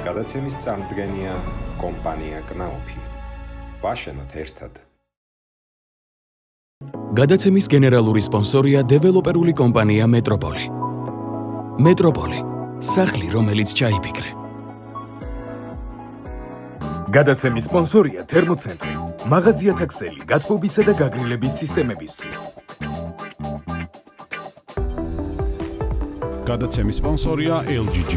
გადაცემის წამდგენია კომპანია კნაუფი. ვაშენოთ ერთად. გადაცემის გენერალური სპონსორია დეველოპერული კომპანია მეტროპოლი. მეტროპოლი, სახლი, რომელიც ჩაიფიქრე. გადაცემის სპონსორია თერმოცენტრი, მაღაზიათა ქსელი, გათბობისა და გაგრილების სისტემებისთვის. გადაცემის სპონსორია LGG.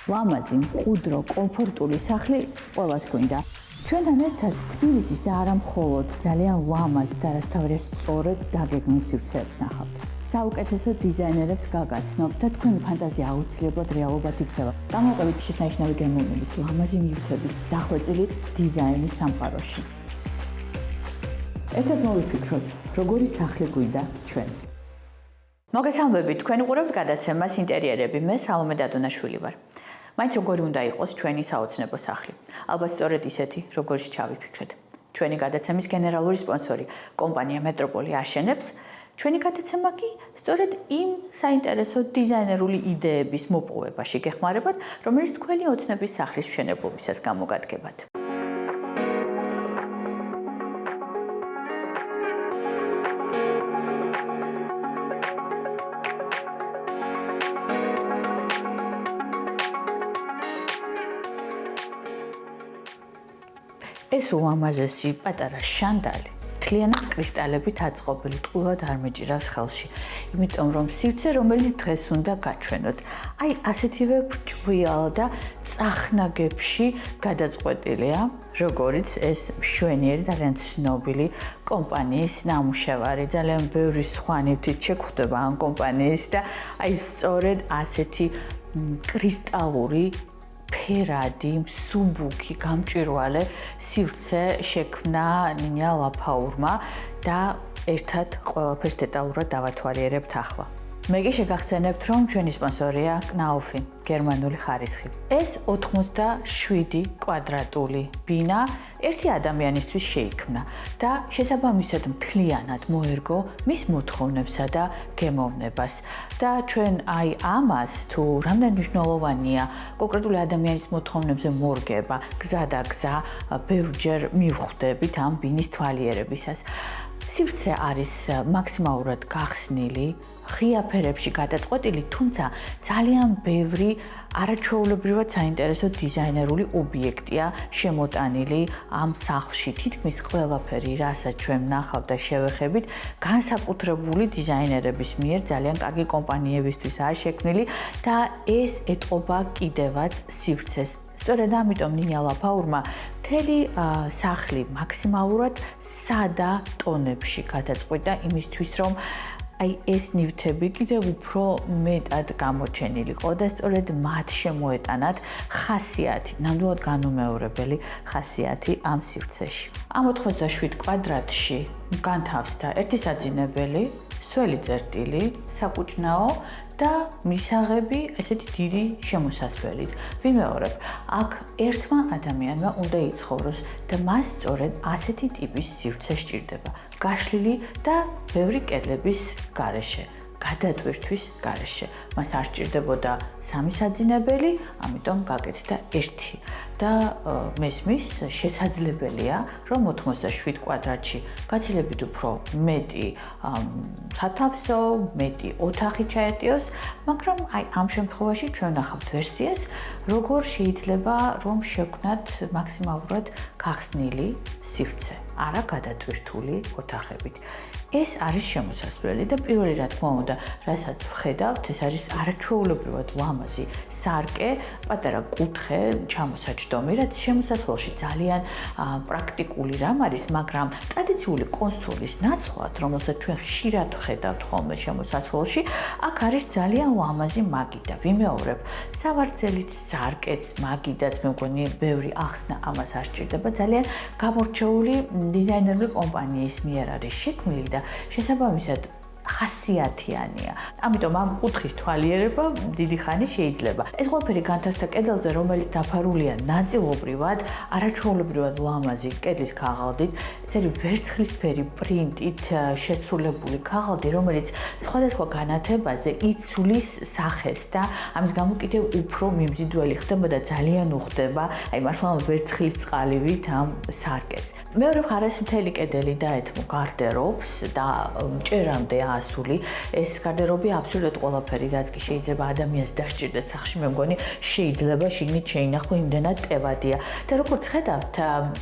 ლამაზი, მყუდრო, კომფორტული სახლი ყველას გვინდა. ჩვენთან ერთად თბილისის და არა მხოლოდ ძალიან ლამაზ და რასაც სწორედ დაგეგმილ სივრცეებს ნახავთ. საუკეთესო დიზაინერებს გაგაცნობთ და თქვენი ფანტაზია აუცილებლად რეალობად იქცევა. დამოუკიდებლად შესანიშნავი გემოვნების, ლამაზი ნივთების, დახვეწილი დიზაინის სამყაროში. ერთად მოვიფიქროთ, როგორი სახლი გვინდა ჩვენ. მოგესალმებით, თქვენ უყურებთ გადაცემას ინტერიერები. მე სალომე დადონაშვილი ვარ. მაინც როგორი უნდა იყოს ჩვენი საოცნებო სახლი? ალბათ სწორედ ისეთი, როგორც ჩავიფიქრეთ. ჩვენი გადაცემის გენერალური სპონსორი კომპანია მეტროპოლი აშენებს. ჩვენი გადაცემა კი სწორედ იმ საინტერესო დიზაინერული იდეების მოპოვებაში გეხმარებათ, რომელიც თქვენი ოცნების სახლის მშენებლობისას გამოგადგებათ. ეს უამაზესი პატარა შანდალი მთლიანად კრისტალებით აწყობილი ტყუილად არ მიჭირავს ხელში, იმიტომ რომ სივრცე, რომელიც დღეს უნდა გაჩვენოთ, აი ასეთივე ბრჭყვიალ და წახნაგებში გადაწყვეტილია, როგორც ეს მშვენიერი ძალიან ცნობილი კომპანიის ნამუშევარი. ძალიან ბევრი სხვა ნივთით შეგვხვდება ამ კომპანიის და აი სწორედ ასეთი კრისტალური ფერადი, მსუბუქი, გამჭვირვალე სივრცე შექმნა ნინია ლაფაურმა და ერთად ყველაფერს დეტალურად დავათვალიერებთ ახლა. მე კი შეგახსენებთ, რომ ჩვენი სპონსორია კნაუფი, გერმანული ხარისხი. ეს 87 კვადრატული ბინა ერთი ადამიანისთვის შეიქმნა და შესაბამისად მთლიანად მოერგო მის მოთხოვნებსა და გემოვნებას. და ჩვენ აი ამას თუ რამდენ მნიშვნელოვანია კონკრეტული ადამიანის მოთხოვნებზე მორგება, გზა და გზა ბევრჯერ მივხვდებით ამ ბინის თვალიერებისას. სივრცე არის მაქსიმალურად გახსნილი, ღია ფერებში გადაწყვეტილი, თუმცა ძალიან ბევრი არაჩვეულებრივად საინტერესო დიზაინერული ობიექტია შემოტანილი ამ სახლში. თითქმის ყველაფერი, რასაც ჩვენ ვნახავთ და შევეხებით, განსაკუთრებული დიზაინერების მიერ ძალიან კარგი კომპანიებისთვისაა შექმნილი და ეს ეტყობა კიდევაც სივრცეს. სწორედ ამიტომ ნინია ლაფაურმა მთელი სახლი მაქსიმალურად სადა ტონებში გადაწყვეტა იმისთვის, რომ აი ეს ნივთები კიდევ უფრო მეტად გამოჩენილიყო და სწორედ მათ შემოეტანათ ხასიათი, ნამდვილად განუმეორებელი ხასიათი ამ სივრცეში. ამ 87 კვადრატში განთავსდა ერთი საძინებელი, სველი წერტილი, საკუჭნაო და მისაღები ესეთი დიდი შემოსასვლელით. ვიმეორებ, აქ ერთმა ადამიანმა უნდა იცხოვროს და მას სწორედ ასეთი ტიპის სივრცე სჭირდება. გაშლილი და ბევრი კედლების გარეშე, გადატვირთვის გარეშე. მას არ სჭირდებოდა სამი საძინებელი, ამიტომ გაკეთდა ერთი. და მესმის შესაძლებელია, რომ 87 კვადრატში გაცილებით უფრო მეტი სათავსო, მეტი ოთახი ჩაეტიოს, მაგრამ აი ამ შემთხვევაში ჩვენ ვნახავთ ვერსიას, როგორ შეიძლება რომ შევქმნათ მაქსიმალურად გახსნილი სივრცე, არა გადატვირთული ოთახებით. ეს არის შემოსასვლელი და პირველი რა თქმა უნდა, რასაც ვხედავთ, ეს არის არაჩვეულებრივად ლამაზი სარკე, პატარა კუთხე, ჩამოსაჯდომი, რაც შემოსასვლელში ძალიან პრაქტიკული რამ არის, მაგრამ ტრადიციული კონსოლის ნაცვლად, რომელსაც ჩვენ ხშირად ვხედავთ ხოლმე შემოსასვლელში, აქ არის ძალიან ლამაზი მაგიდა. ვიმეორებ, სავარძელიც, სარკეც, მაგიდაც, მე მგონი, ბევრი ახსნა ამას არ სჭირდება. ძალიან გამორჩეული დიზაინერული კომპანიის მიერ არის შექმნილი და შესაბამისად ხასიათიანია. ამიტომ ამ კუთხის თვალიერება დიდი ხანი შეიძლება. ეს ყველაფერი განთავსდა კედელზე, რომელიც დაფარულია ნაწილობრივად არაჩვეულებრივად ლამაზი კედლის ქაღალდით, ესეთი ვერცხლისფერი პრინტით შესრულებული ქაღალდი, რომელიც სხვადასხვა განათებაზე იცვლის სახეს და ამის გამო კიდევ უფრო მიმზიდველი ხდება და ძალიან უხდება, აი მართლა ვერცხლის წყალივით ამ სარკეს. მეორე მხარეს მთელი კედელი დაეთმო გარდერობს და მჭერამდე ასული. ეს გარდერობი აბსოლუტურად ყველაფერი, რაც კი შეიძლება ადამიანს დასჭირდეს სახში, მე მგონი შეიძლება შიგნით შეინახო, იმდენად ტევადია. და როგორც ხედავთ,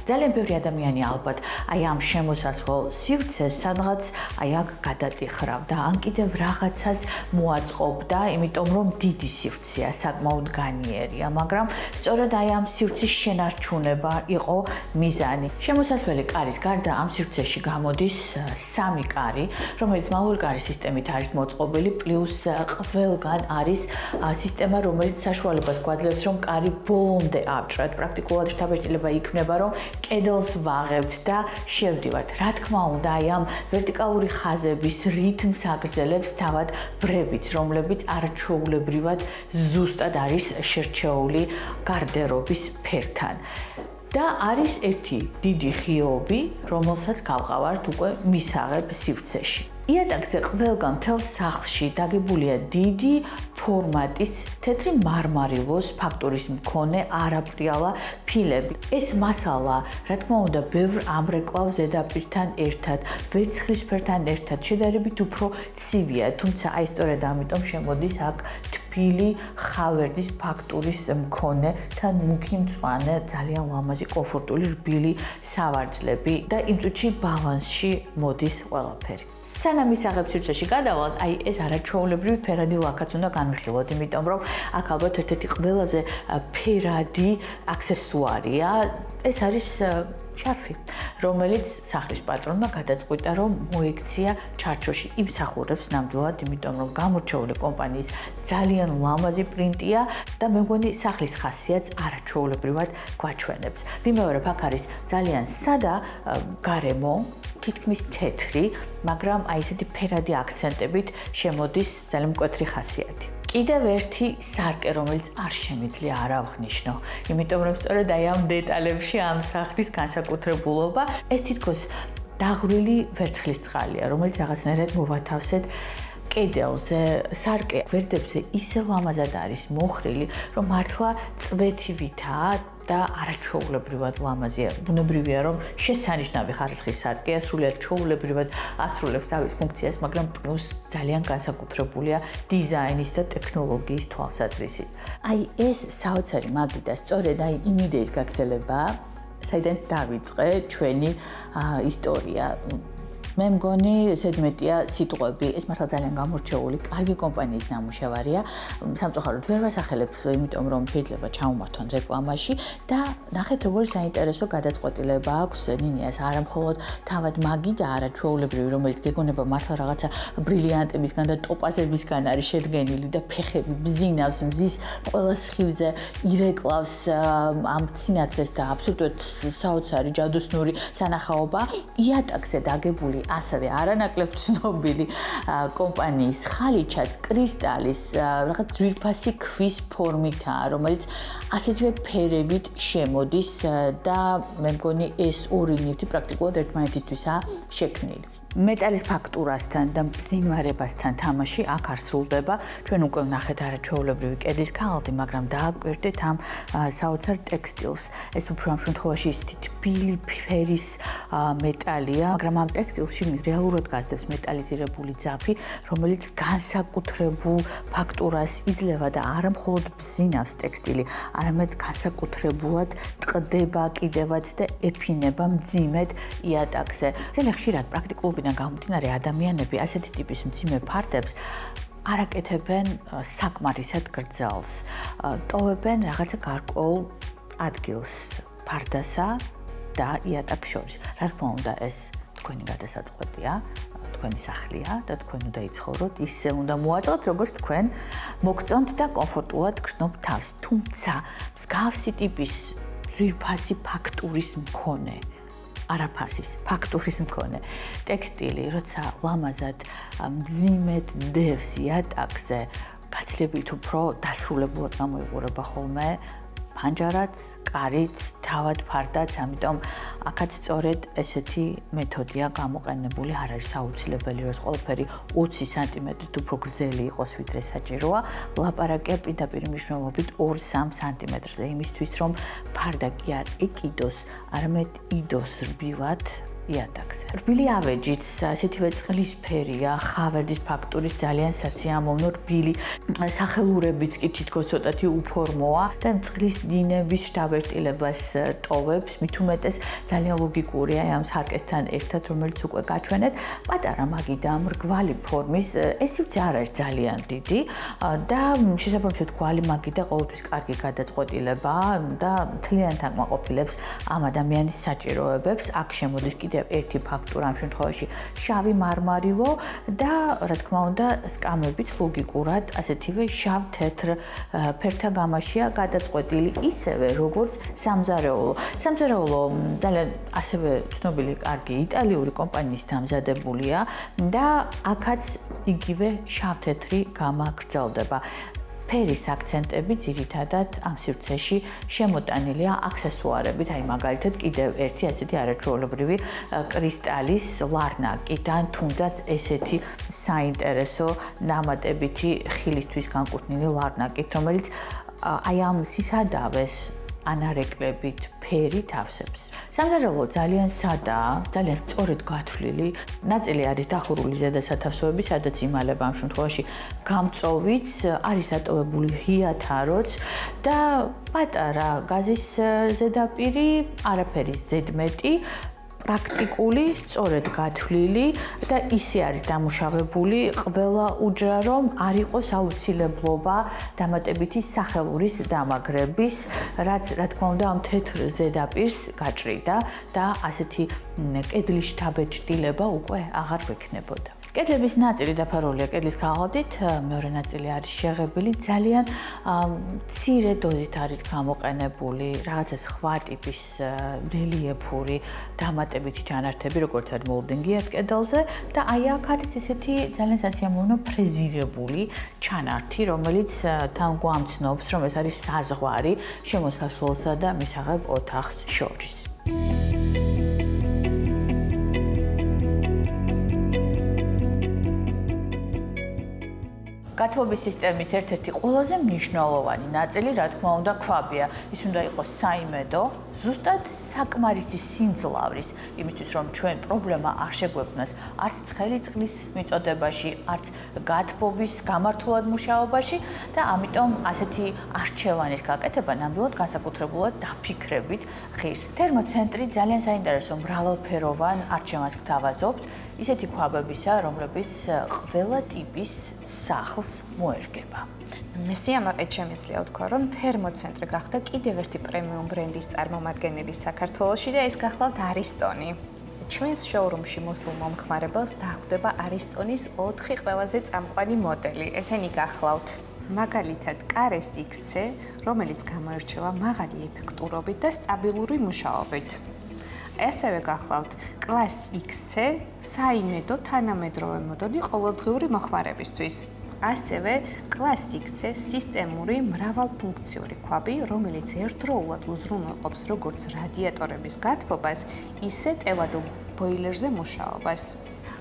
ძალიან ბევრი ადამიანი ალბათ აი ამ შემოსასვლელ სივრცეს სადღაც აი აქ გადატიხრავდა, ან კიდევ რაღაცას მოაწყობდა, იმიტომ რომ დიდი სივრცეა, საკმაოდ განიერია, მაგრამ სწორედ აი ამ სივრცის შენარჩუნება იყო მიზანი. შემოსასვლელი კარის გარდა ამ სივრცეში გამოდის 3 კარი, რომელიც მალული კარის სისტემით არის მოწყობილი, პლუს ყველგან არის სისტემა, რომელიც საშუალებას გვაძლევს, რომ კარი ბოლომდე ავჭრათ. პრაქტიკულად შთაბეჭდილება იქნება, რომ კედელს ვაღებთ და შევდივართ. რა თქმა უნდა, აი ამ ვერტიკალური ხაზების რითმს აგრძელებს თავად ბრებიც, რომლებიც არაჩვეულებრივად ზუსტად არის შერჩეული გარდერობის ფერთან. და არის ერთი დიდი ხიობი, რომელსაც გავყავართ უკვე მისაღებ სივრცეში. იატაკზე ყველგან მთელ სახლში დაგებულია დიდი ფორმატის თეთრი მარმარილოს ფაქტურის მქონე არაბრიალა ფილები. ეს მასალა, რა თქმა უნდა, ბევრ ამრეკლავ ზედაპირთან ერთად, ვერცხლისფერთან ერთად შედარებით უფრო ცივია, თუმცა აი სწორედ ამიტომ შემოდის აქ თბილი ხავერდის ფაქტურის მქონე თან მუქი მწვანე, ძალიან ლამაზი, კომფორტული, რბილი სავარძლები და იმ წუთში ბალანსში მოდის ყველაფერი. სანამ ისაღებ სივრცეში გადავალთ, აი ეს არაჩვეულებრივი ფერადი ლაქაც უნდა განვიხილოთ, იმიტომ რომ აქ ალბათ ერთ-ერთი ყველაზე ფერადი აქსესუარია, ეს არის შარფი, რომელიც სახლის პატრონმა გადაწყვიტა, რომ მოექცია ჩარჩოში, იმსახურებს ნამდვილად, იმიტომ რომ გამორჩეული კომპანიის ძალიან ლამაზი პრინტია და მე მგონი სახლის ხასიათს არაჩვეულებრივად გვაჩვენებს. ვიმეორებ, აქ არის ძალიან სადა გარემო, თითქმის თეთრი, მაგრამ აი ესეთი ფერადი აქცენტებით შემოდის ძალიან მკვეთრი ხასიათი. კიდევ ერთი სარკე, რომელიც არ შემიძლია არ ავღნიშნო, იმიტომ რომ სწორედ აი ამ დეტალებში ამ სახლის განსაკუთრებულობა, ეს თითქოს დაღვრილი ვერცხლის წყალია, რომელიც რაღაცნაირად მოვათავსეთ კედელზე, სარკე გვერდებზე ისე ლამაზად არის მოხრილი, რომ მართლა წვეთივითაა და არაჩვეულებრივად ლამაზია. ბუნებრივია, რომ შესანიშნავი ხარისხის სარკეა, სრულიად ჩვეულებრივად ასრულებს თავის ფუნქციას, მაგრამ პლუს ძალიან განსაკუთრებულია დიზაინის და ტექნოლოგიის თვალსაზრისით. აი ეს საოცარი მაგიდა, სწორედ აი იმ იდეის გაგრძელებაა, საიდანაც დავიწყე ჩვენი ისტორია. მე მგონი ზედმეტია სიტყვები, ეს მართლა ძალიან გამორჩეული, კარგი კომპანიის ნამუშევარია. სამწუხაროდ ვერ ვასახელებს, იმიტომ რომ შეიძლება ჩაუმართვან რეკლამაში და ნახეთ როგორი საინტერესო გადაწყვეტილება აქვს ნინიას, არა მხოლოდ თავად მაგი და არაჩვეულებრივი, რომელიც გეგონება მართლა რაღაცა ბრილიანტებისგან და ტოპაზებისგან არის შედგენილი და ფეხები ბზინავს მზის ყველა სხივზე, ირეკლავს ამ სინათლეს და აბსოლუტურად საოცარი ჯადოსნური სანახაობა. იატაკზე დაგებული ასევე არანაკლებ ცნობილი კომპანიის ხალიჩაც კრისტალის რაღაც ძვირფასი ქვის ფორმითაა, რომელიც ასეთივე ფერებით შემოდის და მე მგონი ეს ორი ნივთი პრაქტიკულად ერთმანეთისთვისაა შექმნილი. მეტალის ფაქტურასთან და მბზინვარებასთან თამაში აქ არ სრულდება. ჩვენ უკვე ვნახეთ არაჩვეულებრივი კედლის ქაღალდი, მაგრამ დააკვირდით ამ საოცარ ტექსტილს. ეს უფრო ამ შემთხვევაში ისეთი თბილი ფერის მეტალია, მაგრამ ამ ტექსტილში რეალურად გასდევს მეტალიზირებული ძაფი, რომელიც განსაკუთრებულ ფაქტურას იძლევა და არა მხოლოდ ბზინავს ტექსტილი, არამედ განსაკუთრებულად ტყდება კიდევაც და ეფინება მძიმედ იატაკზე. ძალიან ხშირად პრაქტიკულობიდან გამომდინარე ადამიანები ასეთი ტიპის მძიმე ფარდებს არ აკეთებენ საკმარისად გრძელს. ტოვებენ რაღაცა გარკვეულ ადგილს ფარდასა და იატაკს შორის. რა თქმა უნდა, ეს თქვენი გადასაწყვეტია, თქვენი სახლია და თქვენ უნდა იცხოვროთ ისე უნდა მოაწყოთ, როგორც თქვენ მოგწონთ და კომფორტულად გრძნობთ თავს. თუმცა მსგავსი ტიპის ძვირფასი ფაქტურის მქონე არაფასის, ფაქტურის მქონე ტექსტილი, როცა ლამაზად მძიმედ დევს იატაკზე, გაცილებით უფრო დასრულებულად გამოიყურება ხოლმე ფანჯარაც, კარიც, თავად ფარდაც, ამიტომ აქაც სწორედ ესეთი მეთოდია გამოყენებული, არ არის აუცილებელი, რომ ყველაფერი 20 სანტიმეტრით უფრო გრძელი იყოს, ვიდრე საჭიროა. ლაპარაკია პირდაპირ მნიშვნელობით 2-3 სანტიმეტრზე, იმისთვის, რომ ფარდა კი არ ეკიდოს, არამედ იდოს რბილად იატაკზე. რბილი ავეჯით, ასეთივე წყლისფერია, ხავერდის ფაქტურის ძალიან სასიამოვნო რბილი, სახელურებიც კი თითქოს ცოტათი უფორმოა და წყლის დინების შთაბეჭდილებას ტოვებს, მით უმეტეს ძალიან ლოგიკურია ამ სარკესთან ერთად, რომელიც უკვე გაჩვენეთ, პატარა მაგიდა მრგვალი ფორმის, ეს სივრცე არ არის ძალიან დიდი და შესაბამისად გვალი მაგიდა ყოველთვის კარგი გადაწყვეტილებაა და მთლიანად აკმაყოფილებს ამ ადამიანის საჭიროებებს. აქ შემოდის კიდევ ერთი ფაქტურა ამ შემთხვევაში შავი მარმარილო და რა თქმა უნდა სკამებიც ლოგიკურად ასეთივე შავ-თეთრ ფერთა გამაშია გადაწყვეტილი ისევე როგორც სამზარეულო. სამზარეულო ძალიან ასევე ცნობილი კარგი იტალიური კომპანიის დამზადებულია და აქაც იგივე შავ-თეთრი გამა გრძელდება. ფერის აქცენტები ძირითადად ამ სივრცეში შემოტანილია აქსესუარებით, აი მაგალითად კიდევ ერთი ასეთი არაჩვეულებრივი კრისტალის ლარნაკიდან, თუნდაც ესეთი საინტერესო დამატებითი ხილისთვის განკუთვნილი ლარნაკით, რომელიც აი ამ სისადავეს ანარეკლებით ფერით ავსებს. სამზარეულო ძალიან სადაა, ძალიან სწორედ გათვლილი. ნაწილი არის დახურული ზედა სათავსოები, სადაც იმალება ამ შემთხვევაში გამწოვიც, არის დატოვებული ღია თაროც და პატარა გაზის ზედაპირი, არაფერი ზედმეტი, პრაქტიკული, სწორედ გათვლილი და ისე არის დამუშავებული ყველა უჯრა, რომ არ იყოს აუცილებლობა დამატებითი სახელურის დამაგრების, რაც რა თქმა უნდა ამ თეთრ ზედაპირს გაჭრიდა და ასეთი კედლის შთაბეჭდილება უკვე აღარ გვექნებოდა. კედლების ნაწილი დაფარულია კედლის ქაღალდით, მეორე ნაწილი არის შეღებილი, ძალიან მცირე დოზით არის გამოყენებული, რაღაცა სხვა ტიპის რელიეფური დამატებითი ჯანართები, როგორც არის მოლდინგი ერთ კედელზე და აი აქ არის ესეთი ძალიან სასიამოვნო ფრეზირებული ჩანართი, რომელიც თან გვამცნობს, რომ ეს არის საზღვარი შემოსასვლელსა და მისაღებ ოთახს შორის. გათბობის სისტემის ერთ-ერთი ყველაზე მნიშვნელოვანი ნაწილი, რა თქმა უნდა, ქვაბია. ის უნდა იყოს საიმედო, ზუსტად საკმარისი სიმძლავრის, იმისთვის, რომ ჩვენ პრობლემა არ შეგვექმნას არც ცხელი წყლის მიწოდებაში, არც გათბობის გამართულად მუშაობაში და ამიტომ ასეთი არჩევანის გაკეთება ნამდვილად განსაკუთრებულად დაფიქრებით ღირს. თერმოცენტრი ძალიან საინტერესო მრავალფეროვან არჩევანს გთავაზობთ, ისეთი ქვაბებისა, რომლებიც ყველა ტიპის სახლს მოერგება. სიამაყედ შემიძლია ვთქვა, რომ თერმოცენტრი გახდა კიდევ ერთი პრემიუმ ბრენდის წარმომადგენელი საქართველოში და ეს გახლავთ არისტონი. ჩვენს შოურუმში მოსულ მომხმარებელს დახვდება არისტონის 4 ყველაზე წამყვანი მოდელი. ესენი გახლავთ მაგალითად კარეს XC, რომელიც გამოირჩევა მაღალი ეფექტურობით და სტაბილური მუშაობით. ასევე გახლავთ კლას XC, საიმედო თანამედროვე მოდელი ყოველდღიური მოხმარებისთვის. ასევე კლას XC სისტემური მრავალფუნქციური ქვაბი, რომელიც ერთდროულად უზრუნველყოფს როგორც რადიატორების გათბობას, ისე ტევადურ ბოილერზე მუშაობას.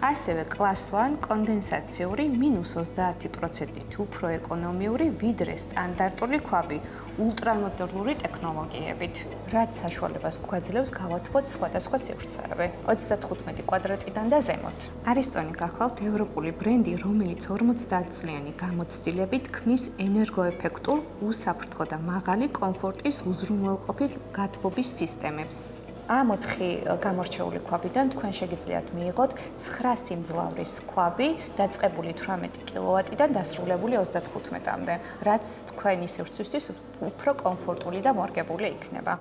ასევე კლას 1 კონდენსაციური -30% უფრო ეკონომიური ვიდრე სტანდარტული ქვაბი ულტრამოდერნული ტექნოლოგიებით, რაც საშუალებას გვაძლევს გავათბოთ სხვადასხვა სივრცეები 35 კვადრატიდან და ზემოთ. არისტონი გახლავთ ევროპული ბრენდი, რომელიც 50 წლიანი გამოცდილებით ქმნის ენერგოეფექტურ, უსაფრთხო და მაღალი კომფორტის უზრუნველყოფილ გათბობის სისტემებს. ამ 4 გამორჩეული ქვაბიდან თქვენ შეგიძლიათ მიიღოთ 9 სიმძლავრის ქვაბი, დაწყებული 18 კილოვატიდან დასრულებული 35-მდე, რაც თქვენი სივრცისთვის უფრო კომფორტული და მორგებული იქნება.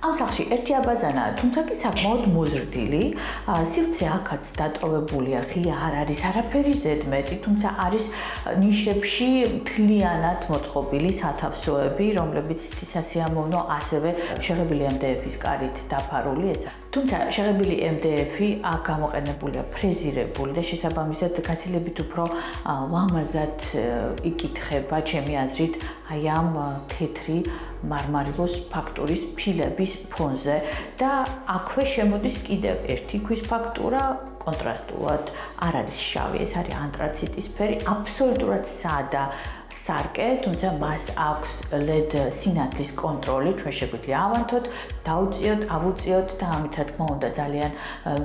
ამ სახლში სახლში ერთი აბაზანაა, თუმცა კი საკმაოდ მოზრდილი. სივრცე აქაც დატოვებულია, ღია არ არის არაფერი ზედმეტი, თუმცა არის ნიშებში მთლიანად მოწყობილი სათავსოები, რომლებიც სასიამოვნო ასევე შეღებილი MDF-ის კარით დაფარული ესა. თუმცა შეღებილი MDF-ი აქ გამოყენებულია ფრეზირებული და შესაბამისად გაცილებით უფრო ლამაზად იკითხება ჩემი აზრით აი ამ თეთრი მარმარილოს ფაქტურის ფილების ფონზე და აქვე შემოდის კიდევ ერთი ქვის ფაქტურა კონტრასტულად არ არის შავი, ეს არის ანტრაციტის ფერი, აბსოლუტურად სადა სარკე, თუმცა მას აქვს LED სინათლის კონტროლი, ჩვენ შეგვიძლია ავანთოთ, დავუწიოთ, ავუწიოთ და ამით რა თქმა უნდა ძალიან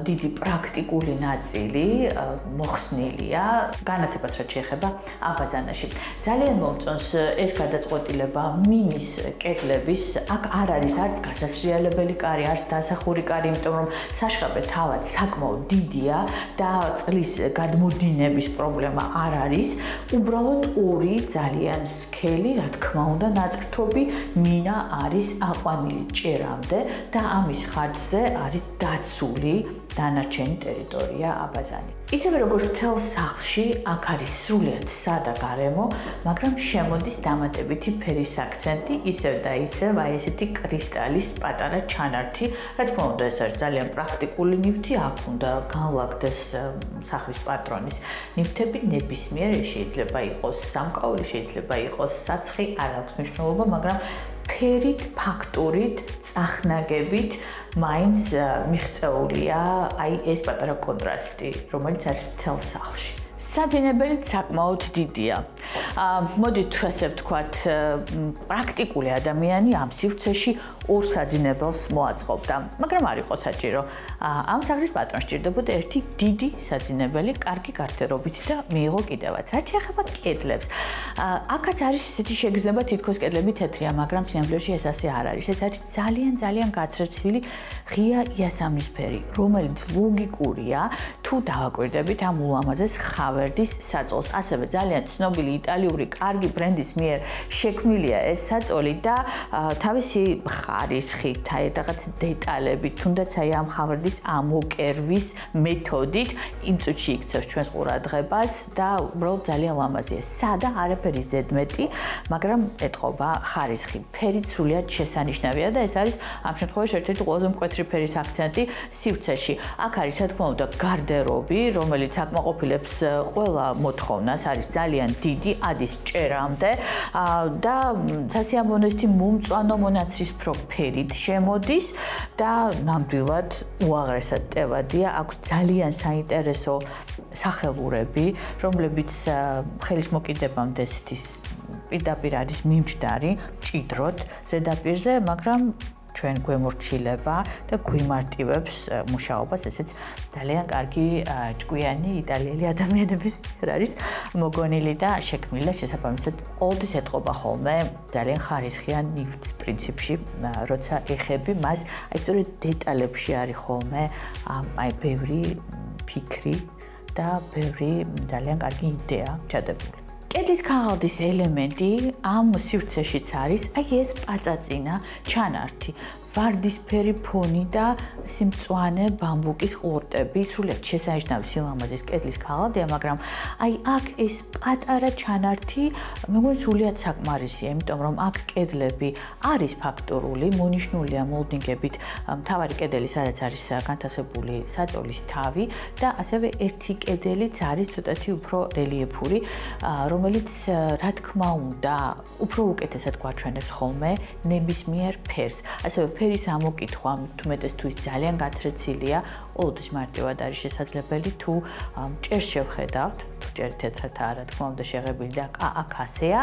დიდი პრაქტიკული ნაწილი მოხსნილია განათებას რაც შეეხება აბაზანაში. ძალიან მომწონს ეს გადაწყვეტილება მინის კედლების, აქ არ არის არც გასასრიალებელი კარი, არც დასახური კარი, იმიტომ რომ საშხაბე თავად საკმაოდ დიდია და წყლის გადმოდინების პრობლემა არ არის. უბრალოდ ორი ძალიან სქელი, რა თქმა უნდა, ნაწრთობი მინა არის აყვანილი ჭერამდე და ამის ხარჯზე არის დაცული დანარჩენი ტერიტორია აბაზანით. ისევე როგორც მთელ სახლში, აქ არის სრულიად სადა გარემო, მაგრამ შემოდის დამატებითი ფერის აქცენტი, ისევ და ისევ აი ესეთი კრისტალის პატარა ჩანართი. რა თქმა უნდა, ეს არის ძალიან პრაქტიკული ნივთი, აქ უნდა განლაგდეს სახლის პატრონის ნივთები ნებისმიერ, შეიძლება იყოს სამკაული, შეიძლება იყოს საცხი, არ აქვს მნიშვნელობა, მაგრამ ფერით, ფაქტურით, წახნაგებით მაინც მიღწეულია აი ეს პატარა კონტრასტი, რომელიც არის მთელ სახლში. საძინებელი საკმაოდ დიდია. მოდით ასე ვთქვათ, პრაქტიკული ადამიანი ამ სივრცეში ორ საძინებელს მოაწყობდა, მაგრამ არ იყო საჭირო. ამ სახლის პატრონს სჭირდებოდა ერთი დიდი საძინებელი, კარგი გართერობით და მიიღო კიდევაც. რაც შეეხება კედლებს, აქაც არის ესეთი შეგრძნება, თითქოს კედლები თეთრია, მაგრამ სინამდვილეში ეს ასე არ არის. ეს არის ძალიან გაცრეცილი ღია იასამნისფერი, რომელიც ლოგიკურია, თუ დავაკვირდებით ამ ულამაზეს ხავერდის საწოლს. ასევე ძალიან ცნობილი იტალიური კარგი ბრენდის მიერ შექმნილია ეს საწოლი და თავისი ხარისხით, აი რაღაც დეტალებით, თუნდაც აი ამ ხავერდის ამოკერვის მეთოდით იმ წუთში იქცევს ჩვენს ყურადღებას და უბრალოდ ძალიან ლამაზია. სადა, არაფერი ზედმეტი, მაგრამ ეტყობა ხარისხი. ფერით სრულიად შესანიშნავია და ეს არის ამ შემთხვევაში ერთ-ერთი ყველაზე მკვეთრი ფერის აქცენტი სივრცეში. აქ არის რა თქმა უნდა გარდერობი, რომელიც აკმაყოფილებს ყველა მოთხოვნას, არის ძალიან დიდი, ადის ჭერამდე და სასიამოვნოა მომწვანო მონაცრისფრო ფერით შემოდის და ნამდვილად უაღრესად ტევადია, აქვს ძალიან საინტერესო სახელურები, რომლებიც ხელის მოკიდებამდე ესეთი პირდაპირ არის მიმჯდარი, მჭიდროდ ზედაპირზე, მაგრამ ჩვენ გვემორჩილება და გვიმარტივებს მუშაობას, ესეც ძალიან კარგი ჭკვიანი იტალიელი ადამიანების მიერ არის მოგონილი და შექმნილი და შესაბამისად ყოველთვის ეტყობა ხოლმე ძალიან ხარისხიან ნივთს პრინციპში, როცა ეხები მას, აი სწორედ დეტალებში არის ხოლმე აი ბევრი ფიქრი და ბევრი ძალიან კარგი იდეა ჩადებული. კედლის ქაღალდის ელემენტი ამ სივრცეშიც არის, აი ეს პაწაწინა ჩანართი, ვარდისფერი ფონი და სიმწვანე ბამბუკის ყლორტები, სრულიად შესანიშნავი სილამაზის კედლის ქაღალდია, მაგრამ აი აქ ეს პატარა ჩანართი მეგონი სრულიად საკმარისია, იმიტომ რომ აქ კედლები არის ფაქტურული, მონიშნულია მოლდინგებით, მთავარი კედელი სადაც არის განთავსებული საწოლის თავი და ასევე ერთი კედელიც არის ცოტათი უფრო რელიეფური, რომელიც რა თქმა უნდა, უფრო უკეთესად გვაჩვენებს ხოლმე ნებისმიერ ფერს. ასევე ფერის ამოკითხვა თუმეტეს თუ ის ძალიან გაცრეცილია, ყოველთვის მარტივად არის შესაძლებელი თუ ჭერს შევხედავთ, თუ ჭერი თეთრადაა, რა თქმა უნდა შეღებილი და აქ ასეა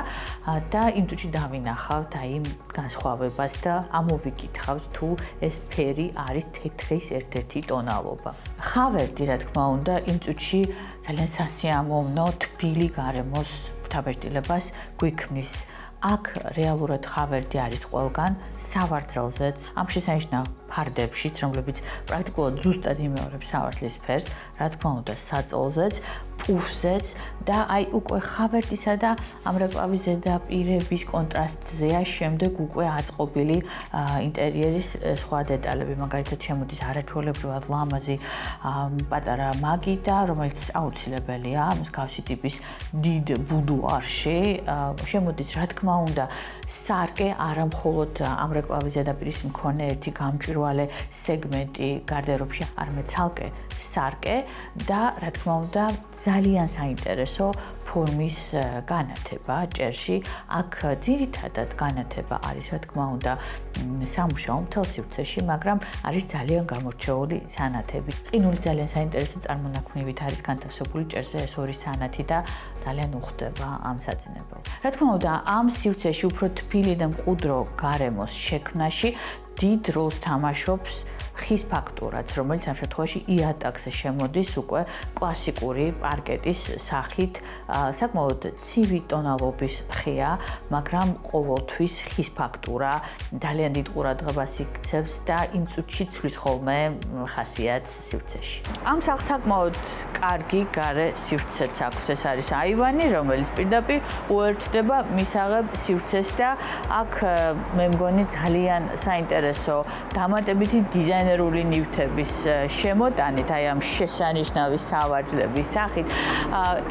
და იმ წუთში დავინახავთ აი იმ განსხვავებას და ამოვიკითხავთ თუ ეს ფერი არის თეთრის ერთ-ერთი ტონალობა. ხავერდი, რა თქმა უნდა, იმ წუთში ძალიან სასიამოვნო თბილი გარემოს დაბეჭდილებას გვიქმნის. აქ რეალურად ხავერდი არის ყველგან, სავარძელზეც, ამ შესანიშნავ ფარდებშიც, რომლებიც პრაქტიკულად ზუსტად იმეორებს სავარდლის ფერს, რა თქმა უნდა, საწოლზეც, პუფზეც და აი უკვე ხავერდისა და ამრეკლავის ზედაპირების კონტრასტზეა შემდეგ უკვე აწყობილი ინტერიერის სხვა დეტალები, მაგალითად შემოდის არაჩვეულებრივად ლამაზი პატარა მაგიდა, რომელიც აუცილებელია მსგავსი ტიპის დიდ ბუდუარში, შემოდის რა თქმა უნდა სარკე, არა მხოლოდ ამრეკლავის ზედაპირის მქონე ერთი გამჭვირვალე სეგმენტი გარდერობში, არამედ ცალკე სარკე და რა თქმა უნდა ძალიან საინტერესო ფორმის განათება ჭერში. აქ ძირითადად განათება არის, რა თქმა უნდა, სამუშაო მთელ სივრცეში, მაგრამ არის ძალიან გამორჩეული სანათები. ყინული ძალიან საინტერესო წარმონაქმნივით არის განთავსებული ჭერზე ეს ორი სანათი და ძალიან უხდება ამ საძინებელს. რა თქმა უნდა, ამ სივრცეში უფრო თბილი და მყუდრო გარემოს შექმნაში დიდ როლს თამაშობს ხის ფაქტურაც, რომელიც ამ შემთხვევაში იატაკზე შემოდის უკვე კლასიკური პარკეტის სახით, საკმაოდ ცივი ტონალობის ხეა, მაგრამ ყოველთვის ხის ფაქტურა ძალიან დიდ ყურადღებას იქცევს და იმ წუთში ცვლის ხოლმე ხასიათს სივრცეში. ამ სახლს საკმაოდ კარგი გარე სივრცეც აქვს, ეს არის აივანი, რომელიც პირდაპირ უერთდება მისაღებ სივრცეს და აქ მე მგონი ძალიან საინტერესო დამატებითი დიზაინერული ნივთების შემოტანით, აი ამ შესანიშნავი სავარძლების სახით,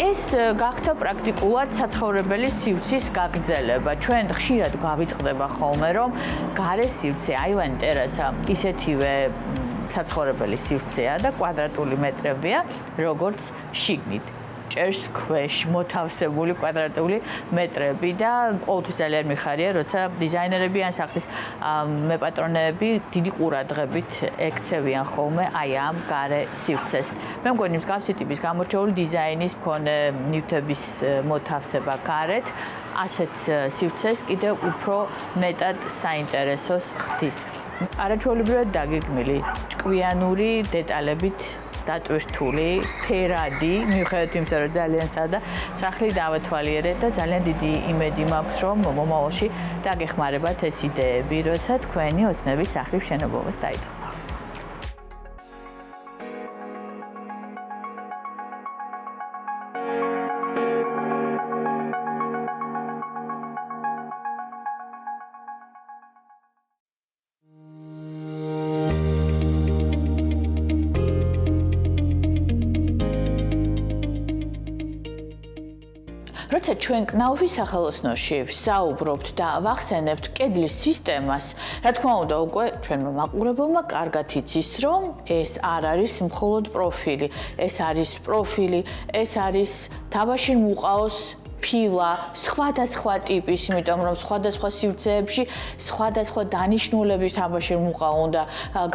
ეს გახდა პრაქტიკულად საცხოვრებელი სივრცის გაგრძელება. ჩვენ ხშირად გავიწყდება ხოლმე, რომ გარე სივრცე, აივანი, ტერასა ისეთივე საცხოვრებელი სივრცეა და კვადრატული მეტრებია, როგორც შიგნით. ჭერს ქვეშ მოთავსებული კვადრატული მეტრები და ყოველთვის ძალიან მიხარია, როცა დიზაინერები ან სახლის მეპატრონეები დიდი ყურადღებით ექცევიან ხოლმე აი ამ გარე სივრცეს. მე მგონი მსგავსი ტიპის გამორჩეული დიზაინის მქონე ნივთების მოთავსება გარეთ ასეთ სივრცეს კიდევ უფრო მეტად საინტერესოს ხდის. არაჩვეულებრივად დაგეგმილი ჭკვიანური დეტალებით დატვირთული ფერადი, მიუხედავად იმისა, რომ ძალიან სადა სახლი დავეთვალიერეთ და ძალიან დიდი იმედი მაქვს, რომ მომავალში დაგეხმარებათ ეს იდეები, როცა თქვენი ოცნების სახლის მშენებლობას დაიწყებთ. როცა ჩვენ კნაუფის სახელოსნოში ვსაუბრობთ და ვახსენებთ კედლის სისტემას, რა თქმა უნდა, უკვე ჩვენმა მაყურებელმა კარგად იცის, რომ ეს არ არის მხოლოდ პროფილი, ეს არის პროფილი, ეს არის თაბაშირ მუყაოს ფილა, სხვადასხვა ტიპის, იმიტომ რომ სხვადასხვა სივრცეებში სხვადასხვა დანიშნულების თაბაშირ მუყა უნდა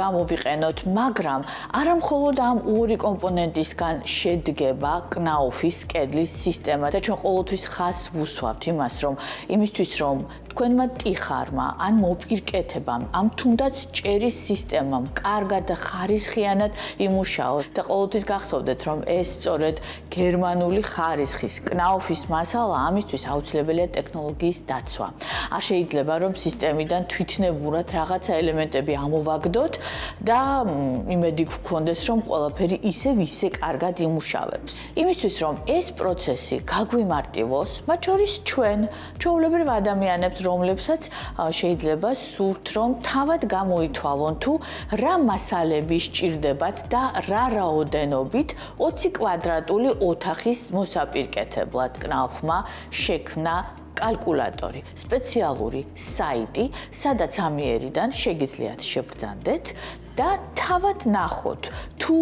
გამოვიყენოთ, მაგრამ არა მხოლოდ ამ ორი კომპონენტისგან შედგება კნაუფის კედლის სისტემა და ჩვენ ყოველთვის ხაზს ვუსვამთ იმას, რომ იმისთვის რომ თქვენმა ტიხარმა ან მოპირკეთებამ, ამ თუნდაც ჭერის სისტემამ კარგად და ხარისხიანად იმუშაოს და ყოველთვის გახსოვდეთ, რომ ეს სწორედ გერმანული ხარისხის კნაუფის მასალა ამისთვის აუცილებელია ტექნოლოგიის დაცვა. არ შეიძლება რომ სისტემიდან თვითნებურად რაღაცა ელემენტები ამოვაგდოთ და იმედი გქონდეს, რომ ყველაფერი ისე კარგად იმუშავებს. იმისთვის რომ ეს პროცესი გაგვიმარტივოს, მათ შორის ჩვენ, ჩვეულებრივ ადამიანებს, რომლებსაც შეიძლება სურთ, რომ თავად გამოითვალონ თუ რა მასალები სჭირდებათ და რა რაოდენობით 20 კვადრატული ოთახის მოსაპირკეთებლად კნაუფმა შექმნა კალკულატორი, სპეციალური საიტი, სადაც ამიერიდან შეგიძლიათ შეგბრძანდეთ და თავად ნახოთ, თუ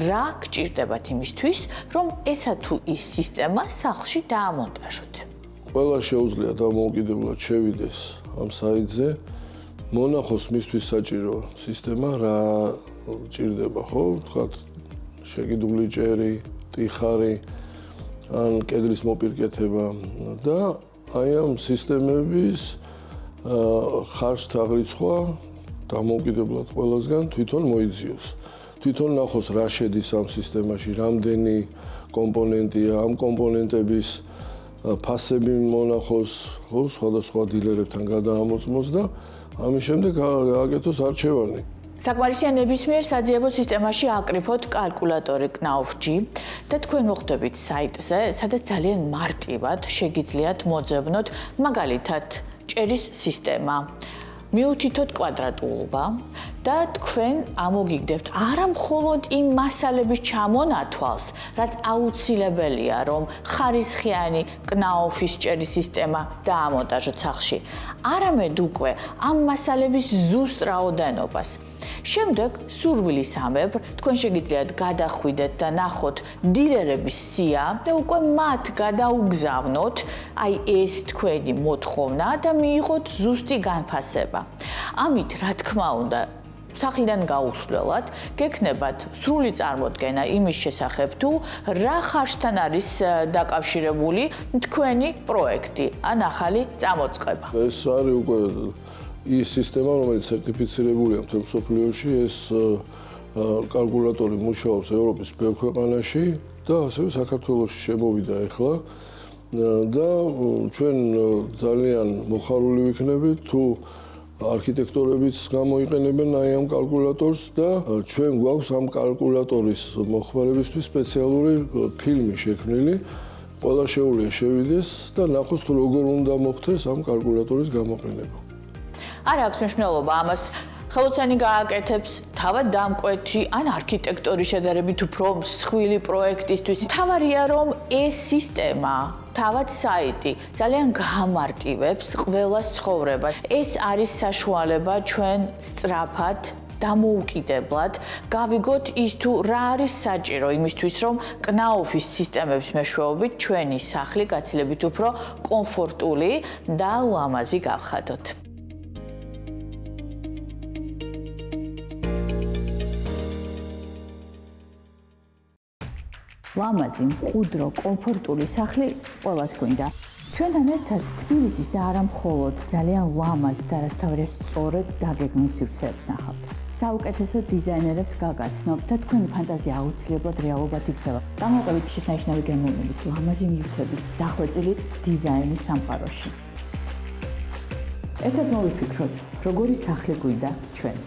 რა გჭირდებათ იმისთვის, რომ ესა თუ ის სისტემა სახლში დაამონტაჟოთ. ყველა შეუძლია დამოუკიდებლად შევიდეს ამ საიტზე, მონახოს მისთვის საჭირო სისტემა, რა ჭირდება, ხო? ვთქვათ, შეკიდული ჭერი, ტიხარი, ან კედლის მოპირკეთება და აი ამ სისტემების ხარჯთა რიცხვა დამოუკიდებლად ყველასგან თვითონ მოიძიოს. თვითონ ნახოს რა შედის ამ სისტემაში, რამდენი კომპონენტია, ამ კომპონენტების ფასები მონახოს, ხო, სხვადასხვა დილერებთან გადაამოწმოს და ამის შემდეგ გააკეთოს არჩევანი. საკმარისია ნებისმიერ საძიებო სისტემაში აკრიფოთ კალკულატორი კნაუფ-G და თქვენ მოხვდებით საიტზე, სადაც ძალიან მარტივად შეგიძლიათ მოძებნოთ მაგალითად ჭერის სისტემა. მიუთითოთ კვადრატულობა და თქვენ ამოგიგდებთ არა მხოლოდ იმ მასალების ჩამონათვალს, რაც აუცილებელია, რომ ხარისხიანი კნაუფის ჭერის სისტემა დაამონტაჟოთ სახლში, არამედ უკვე ამ მასალების ზუსტ რაოდენობას. შემდეგ სურვილისამებრ თქვენ შეგიძლიათ გადახვიდეთ და ნახოთ დილერების სია და უკვე მათ გადაუგზავნოთ აი ეს თქვენი მოთხოვნა და მიიღოთ ზუსტი განფასება. ამით რა თქმა უნდა სახლიდან გაუსვლელად გექნებათ სრული წარმოდგენა იმის შესახებ თუ რა ხარჯთან არის დაკავშირებული თქვენი პროექტი ან ახალი წამოწყება. ეს არის უკვე ის სისტემა, რომელიც სერტიფიცირებულია მთელ მსოფლიოში, ეს კალკულატორი მუშაობს ევროპის ბევრ ქვეყანაში და ასევე საქართველოში შემოვიდა ახლა და ჩვენ ძალიან მოხარული ვიქნებით თუ არქიტექტორებიც გამოიყენებენ აი ამ კალკულატორს და ჩვენ გვაქვს ამ კალკულატორის მოხმარებისთვის სპეციალური ფილმი შექმნილი. ყველა შეუძლია შევიდეს და ნახოს თუ როგორ უნდა მოხდეს ამ კალკულატორის გამოყენება. არ აქვს მნიშვნელობა ამას ხელოცანი გააკეთებს თავად დამკვეთი ან არქიტექტორის შედარებით უფრო მსხვილი პროექტისთვის. თავარია რომ ეს სისტემა, თავად საიტი ძალიან გამარტივებს ყველას ცხოვრებას. ეს არის საშუალება ჩვენ სწრაფად დამოუკიდებლად გავიგოთ ის თუ რა არის საჭირო იმისთვის რომ კნაუფის სისტემების მეშვეობით ჩვენი სახლი გაცილებით უფრო კომფორტული და ლამაზი გავხადოთ. ლამაზი, მყუდრო, კომფორტული სახლი ყველას გვინდა. ჩვენთან ერთად თბილისის და არა მხოლოდ ძალიან ლამაზ და რასაც სწორედ დაგეგმილ სივრცეებს ნახავთ. საუკეთესო დიზაინერებს გაგაცნობთ და თქვენი ფანტაზია აუცილებლად რეალობად იქცევა. გამოყევით შესანიშნავი გემოვნების, ლამაზი ნივთების, დახვეწილი დიზაინის სამყაროში. ერთად მოვიფიქროთ, როგორი სახლი გვინდა ჩვენ.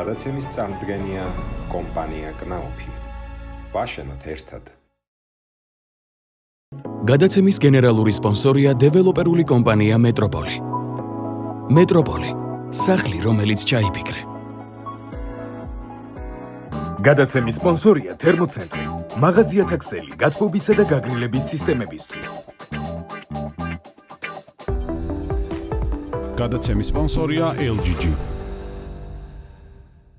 გადაცემის წამდგენია კომპანია კნაუფი. ვაშენოთ ერთად. გადაცემის გენერალური სპონსორია დეველოპერული კომპანია მეტროპოლი. მეტროპოლი, სახლი, რომელიც ჩაიფიქრე. გადაცემის სპონსორია თერმოცენტრი, მაღაზია თაქსელი, გათბობისა და გაგრილების სისტემებისთვის. გადაცემის სპონსორია LGG.